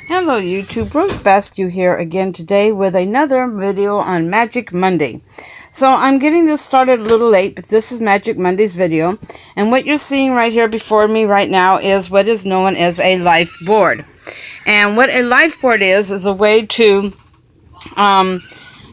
Hello YouTube, Rose Basque here again today with another video on Magic Monday. So I'm getting this started a little late, but this is Magic Monday's video. And what you're seeing right here before me right now is what is known as a life board. And what a life board is a way to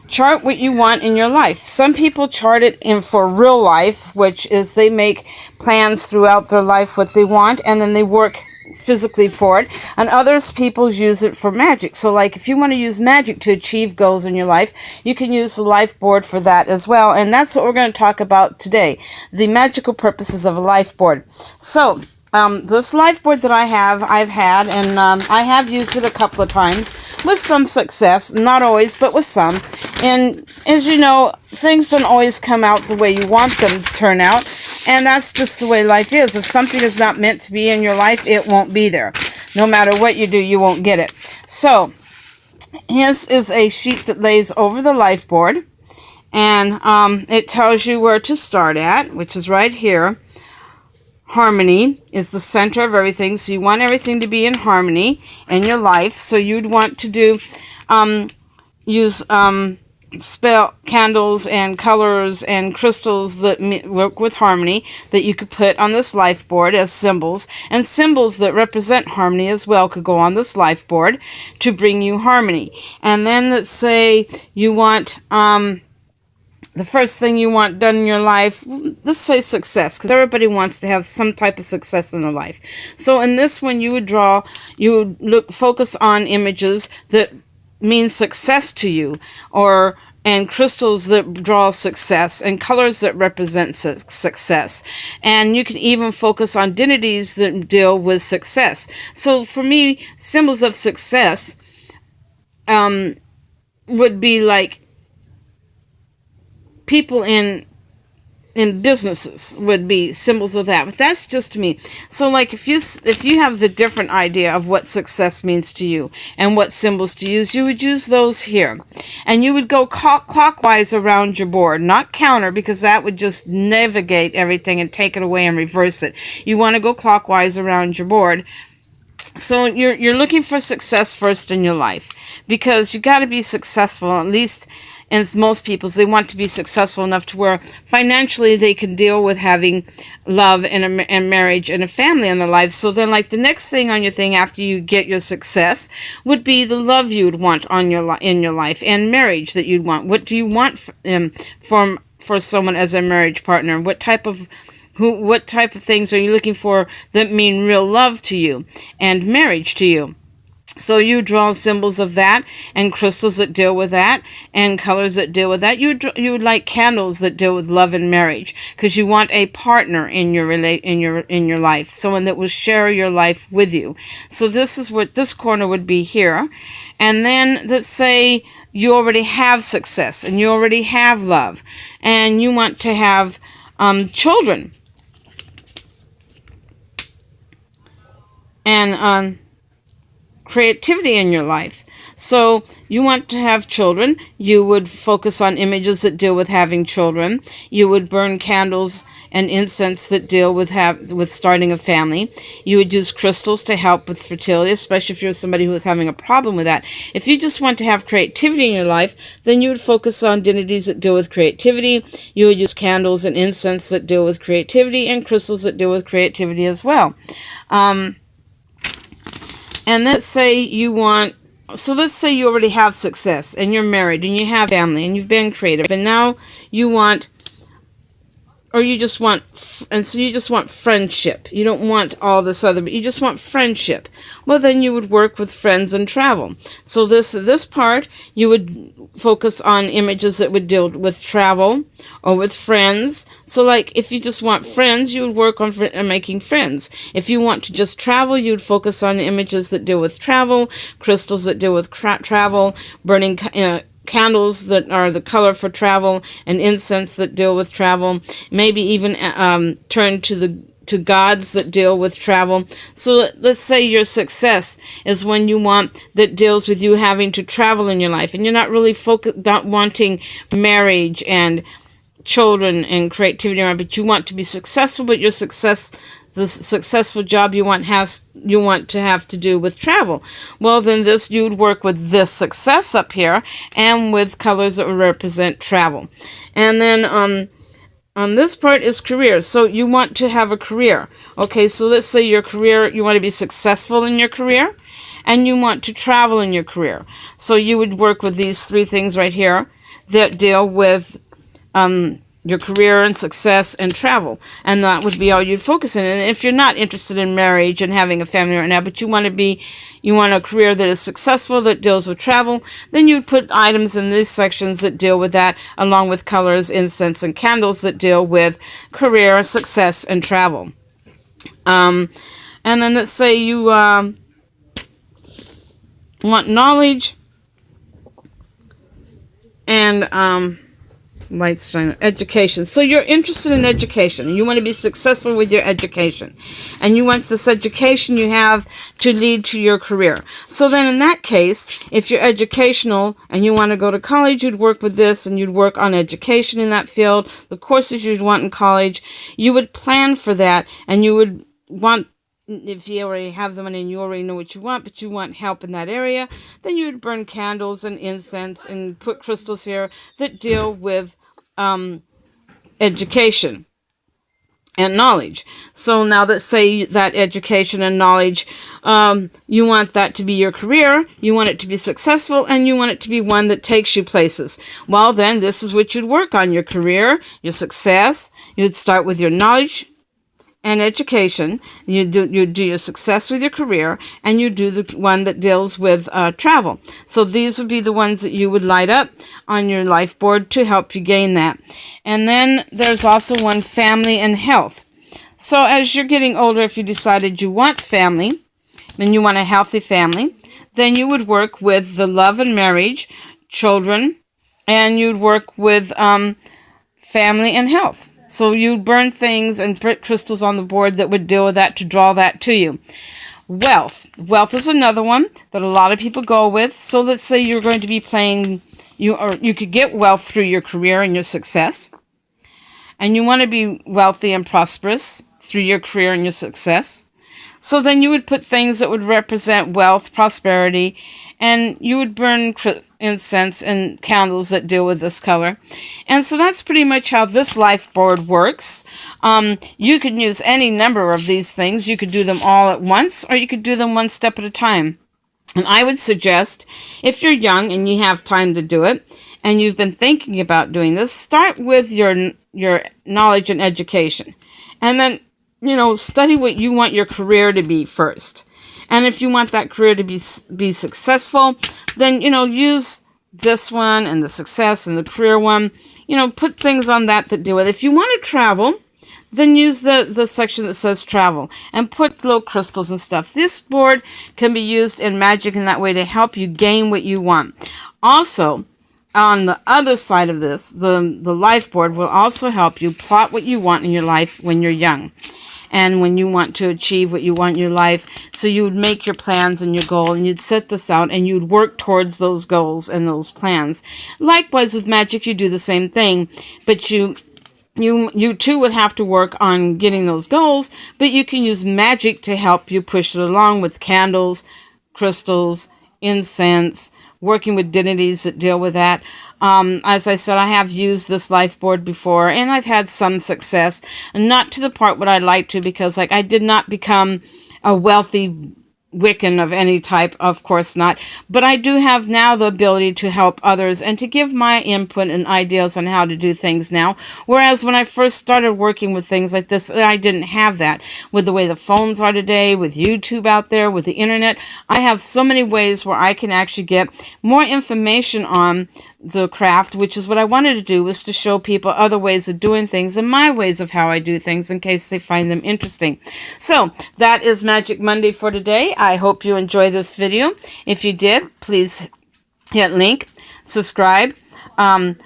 chart what you want in your life. Some people chart it in for real life, which is they make plans throughout their life what they want, and then they work physically for it. And others people use it for magic. So like if you want to use magic to achieve goals in your life, you can use the life board for that as well. And that's what we're going to talk about today, the magical purposes of a life board. So this life board that I've had, and I have used it a couple of times with some success, not always, but with some. And as you know, things don't always come out the way you want them to turn out, and that's just the way life is. If something is not meant to be in your life, it won't be there. No matter what you do, you won't get it. So, this is a sheet that lays over the life board, and it tells you where to start at, which is right here. Harmony is the center of everything, so you want everything to be in harmony in your life. So you'd want to do use spell candles and colors and crystals that work with harmony that you could put on this life board as symbols, and symbols that represent harmony as well could go on this life board to bring you harmony. And then let's say you want the first thing you want done in your life, let's say success, because everybody wants to have some type of success in their life. So in this one, you would focus on images that mean success to you, and crystals that draw success, and colors that represent success. And you can even focus on deities that deal with success. So for me, symbols of success would be like people in businesses would be symbols of that, but that's just me. So like if you have the different idea of what success means to you and what symbols to use, you would use those here, and you would go clockwise around your board, not counter, because that would just navigate everything and take it away and reverse it. You want to go clockwise around your board. So you're looking for success first in your life, because you got to be successful, at least. And most people, they want to be successful enough to where financially they can deal with having love and marriage and a family in their lives. So then, like, the next thing on your thing after you get your success would be the love you'd want in your life, and marriage that you'd want. What do you want for someone as a marriage partner? What type of things are you looking for that mean real love to you and marriage to you? So you draw symbols of that, and crystals that deal with that, and colors that deal with that. You would like candles that deal with love and marriage, because you want a partner in your life, someone that will share your life with you. So this is what this corner would be here. And then let's say you already have success and you already have love, and you want to have children, and creativity in your life. So you want to have children, you would focus on images that deal with having children. You would burn candles and incense that deal with starting a family. You would use crystals to help with fertility, especially if you're somebody who is having a problem with that. If you just want to have creativity in your life, then you would focus on deities that deal with creativity. You would use candles and incense that deal with creativity, and crystals that deal with creativity as well. And let's say you already have success, and you're married, and you have family, and you've been creative, and now you want, or you just want, and so you just want friendship. You don't want all this other, but you just want friendship. Well, then you would work with friends and travel. So this part, you would focus on images that would deal with travel or with friends. So like if you just want friends, you would work on making friends. If you want to just travel, you'd focus on images that deal with travel, crystals that deal with travel, burning candles that are the color for travel, and incense that deal with travel. Maybe even turn to gods that deal with travel. So let's say your success is when you want that deals with you having to travel in your life, and you're not really not wanting marriage and children and creativity around, but you want to be successful, but your success the successful job you want to have to do with travel. Well, then you'd work with this success up here and with colors that represent travel. And then on this part is careers. So you want to have a career. Okay, so let's say your career, you want to be successful in your career and you want to travel in your career. So you would work with these three things right here that deal with your career and success and travel. And that would be all you'd focus on. And if you're not interested in marriage and having a family right now, but you want a career that is successful, that deals with travel, then you'd put items in these sections that deal with that, along with colors, incense, and candles that deal with career, success, and travel. And then let's say you want knowledge and lights shine, education. So you're interested in education and you want to be successful with your education, and you want this education you have to lead to your career. So then in that case, if you're educational and you want to go to college, you'd work with this and you'd work on education in that field, the courses you'd want in college. You would plan for that, and you would want, if you already have the money and you already know what you want, but you want help in that area, then you'd burn candles and incense and put crystals here that deal with education and knowledge. So now let's say that education and knowledge, you want that to be your career, you want it to be successful, and you want it to be one that takes you places. Well, then this is what you'd work on: your career, your success. You'd start with your knowledge and education. You do your success with your career, and you do the one that deals with travel. So these would be the ones that you would light up on your life board to help you gain that. And then there's also one, family and health. So as you're getting older, if you decided you want family and you want a healthy family, then you would work with the love and marriage, children, and you'd work with family and health. So you'd burn things and put crystals on the board that would deal with that to draw that to you. Wealth. Wealth is another one that a lot of people go with. So let's say you're going to be playing, you could get wealth through your career and your success. And you want to be wealthy and prosperous through your career and your success. So then you would put things that would represent wealth, prosperity, and you would burn incense and candles that deal with this color. And so that's pretty much how this life board works. You could use any number of these things. You could do them all at once, or you could do them one step at a time. And I would suggest, if you're young and you have time to do it, and you've been thinking about doing this, start with your knowledge and education. And then, study what you want your career to be first. And if you want that career to be successful, then, use this one and the success and the career one. Put things on that deal with it. If you want to travel, then use the section that says travel and put little crystals and stuff. This board can be used in magic in that way to help you gain what you want. Also, on the other side of this, the life board will also help you plot what you want in your life when you're young, and when you want to achieve what you want in your life. So you would make your plans and your goal, and you'd set this out, and you'd work towards those goals and those plans. Likewise with magic, you do the same thing, but you too would have to work on getting those goals, but you can use magic to help you push it along with candles, crystals, incense, working with divinities that deal with that. As I said, I have used this life board before, and I've had some success, not to the part what I'd like to, because I did not become a wealthy Wiccan of any type, of course not, but I do have now the ability to help others and to give my input and ideas on how to do things now, whereas when I first started working with things like this, I didn't have that. With the way the phones are today, with YouTube out there, with the internet, I have so many ways where I can actually get more information on the craft, which is what I wanted to do, was to show people other ways of doing things and my ways of how I do things in case they find them interesting. So that is Magic Monday for today. I hope you enjoyed this video. If you did, please hit link, subscribe,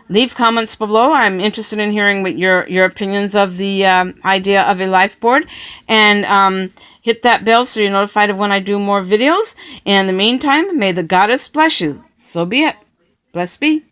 leave comments below. I'm interested in hearing what your opinions of the idea of a life board, and hit that bell so you're notified of when I do more videos. In the meantime, may the goddess bless you. So be it. Blessed be.